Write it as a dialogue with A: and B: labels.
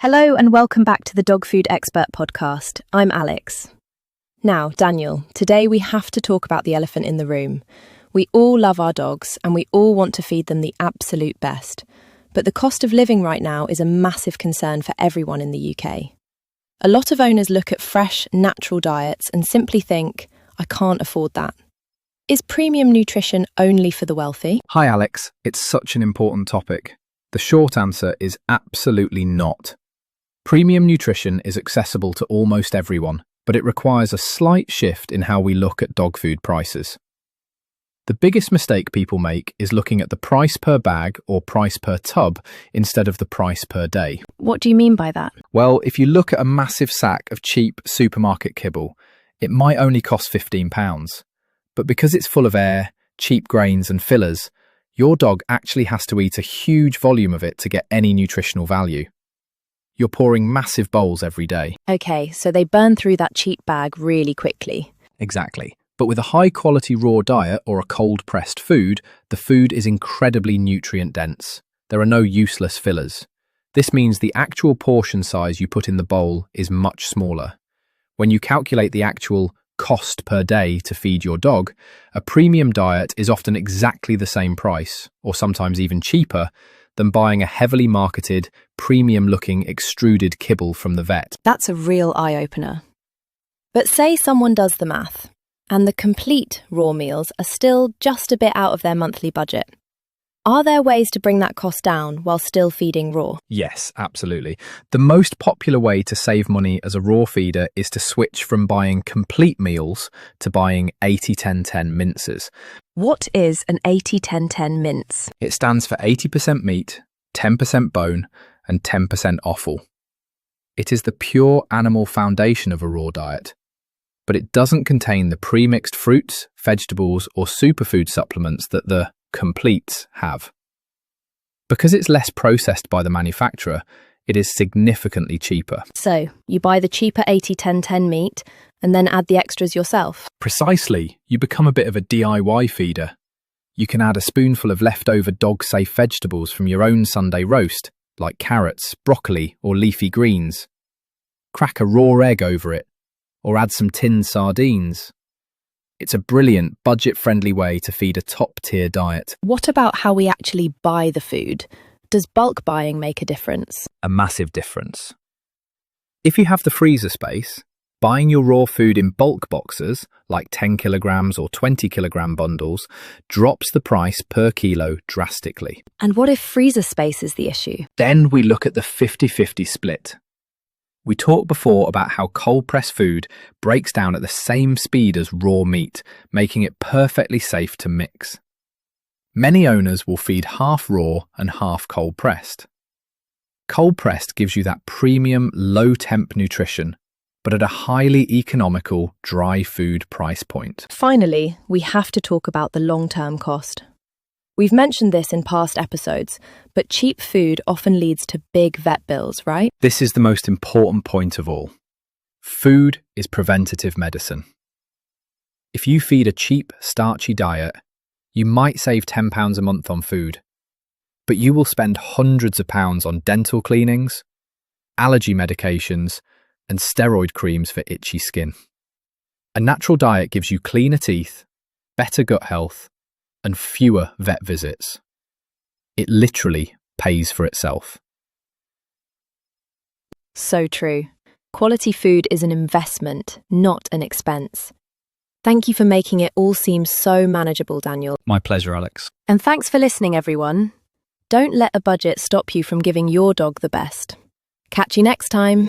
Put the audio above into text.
A: Hello and welcome back to the Dog Food Expert podcast. I'm Alex. Now, Daniel, today we have to talk about the elephant in the room. We all love our dogs and we all want to feed them the absolute best. But the cost of living right now is a massive concern for everyone in the UK. A lot of owners look at fresh, natural diets and simply think, I can't afford that. Is premium nutrition only for the wealthy?
B: Hi Alex, it's such an important topic. The short answer is absolutely not. Premium nutrition is accessible to almost everyone, but it requires a slight shift in how we look at dog food prices. The biggest mistake people make is looking at the price per bag or price per tub instead of the price per day.
A: What do you mean by that?
B: Well, if you look at a massive sack of cheap supermarket kibble, it might only cost £15. But because it's full of air, cheap grains and fillers, your dog actually has to eat a huge volume of it to get any nutritional value. You're pouring massive bowls every day.
A: Okay, so they burn through that cheap bag really quickly.
B: Exactly. But with a high-quality raw diet or a cold-pressed food, the food is incredibly nutrient-dense. There are no useless fillers. This means the actual portion size you put in the bowl is much smaller. When you calculate the actual cost per day to feed your dog, a premium diet is often exactly the same price, or sometimes even cheaper, than buying a heavily marketed, premium-looking extruded kibble from the vet.
A: That's a real eye-opener. But say someone does the math, and the complete raw meals are still just a bit out of their monthly budget. Are there ways to bring that cost down while still feeding raw?
B: Yes, absolutely. The most popular way to save money as a raw feeder is to switch from buying complete meals to buying 80-10-10 minces.
A: What is an 80-10-10 mince?
B: It stands for 80% meat, 10% bone, and 10% offal. It is the pure animal foundation of a raw diet, but it doesn't contain the pre-mixed fruits, vegetables, or superfood supplements that the completes have. Because it's less processed by the manufacturer, it is significantly cheaper.
A: So, you buy the cheaper 80-10-10 meat and then add the extras yourself?
B: Precisely. You become a bit of a DIY feeder. You can add a spoonful of leftover dog-safe vegetables from your own Sunday roast, like carrots, broccoli, or leafy greens. Crack a raw egg over it, or add some tinned sardines. It's a brilliant, budget-friendly way to feed a top-tier diet.
A: What about how we actually buy the food? Does bulk buying make a difference?
B: A massive difference. If you have the freezer space, buying your raw food in bulk boxes, like 10 kilograms or 20 kilogram bundles, drops the price per kilo drastically.
A: And what if freezer space is the issue?
B: Then we look at the 50-50 split. We talked before about how cold-pressed food breaks down at the same speed as raw meat, making it perfectly safe to mix. Many owners will feed half raw and half cold-pressed. Cold-pressed gives you that premium, low-temp nutrition, but at a highly economical, dry food price point.
A: Finally, we have to talk about the long-term cost. We've mentioned this in past episodes, but cheap food often leads to big vet bills, right?
B: This is the most important point of all. Food is preventative medicine. If you feed a cheap, starchy diet, you might save £10 a month on food, but you will spend hundreds of pounds on dental cleanings, allergy medications, and steroid creams for itchy skin. A natural diet gives you cleaner teeth, better gut health, and fewer vet visits. It literally pays for itself.
A: So true. Quality food is an investment, not an expense. Thank you for making it all seem so manageable, Daniel.
B: My pleasure, Alex.
A: And thanks for listening, everyone. Don't let a budget stop you from giving your dog the best. Catch you next time.